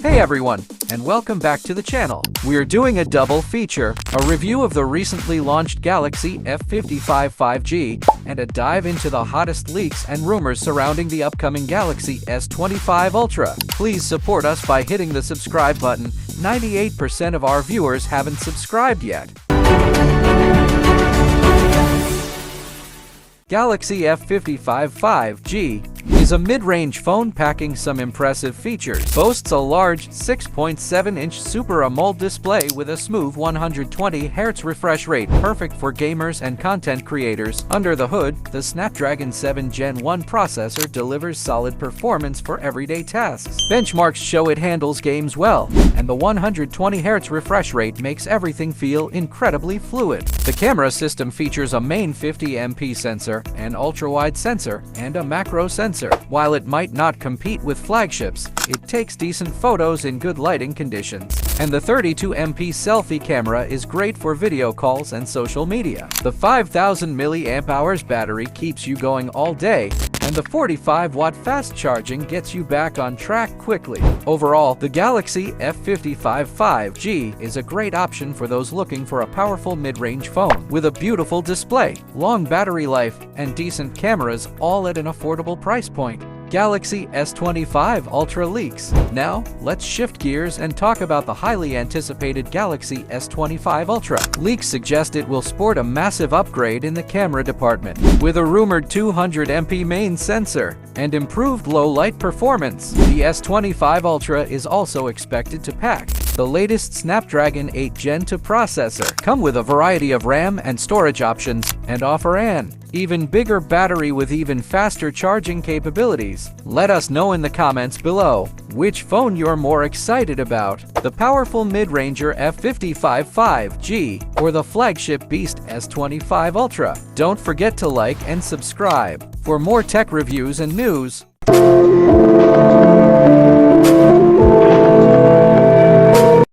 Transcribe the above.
Hey everyone, and welcome back to the channel. We're doing a double feature, a review of the recently launched Galaxy F55 5G, and a dive into the hottest leaks and rumors surrounding the upcoming Galaxy S25 Ultra. Please support us by hitting the subscribe button. 98% of our viewers haven't subscribed yet. Galaxy F55 5G is a mid-range phone packing some impressive features. Boasts a large 6.7-inch Super AMOLED display with a smooth 120Hz refresh rate, perfect for gamers and content creators. Under the hood, the Snapdragon 7 Gen 1 processor delivers solid performance for everyday tasks. Benchmarks show it handles games well, and the 120Hz refresh rate makes everything feel incredibly fluid. The camera system features a main 50MP sensor, an ultra-wide sensor, and a macro sensor. While it might not compete with flagships, it takes decent photos in good lighting conditions. And the 32MP selfie camera is great for video calls and social media. The 5000 mAh battery keeps you going all day, and the 45-watt fast charging gets you back on track quickly. Overall, the Galaxy F55 5G is a great option for those looking for a powerful mid-range phone with a beautiful display, long battery life, and decent cameras, all at an affordable price point. Galaxy S25 Ultra leaks. Now, let's shift gears and talk about the highly anticipated Galaxy S25 Ultra. Leaks suggest it will sport a massive upgrade in the camera department, with a rumored 200MP main sensor and improved low-light performance. The S25 Ultra is also expected to pack the latest Snapdragon 8 Gen 2 processor, come with a variety of RAM and storage options, and offer an even bigger battery with even faster charging capabilities. Let us know in the comments below which phone you're more excited about, the powerful mid-ranger F55 5G or the flagship beast S25 Ultra. Don't forget to like and subscribe for more tech reviews and news.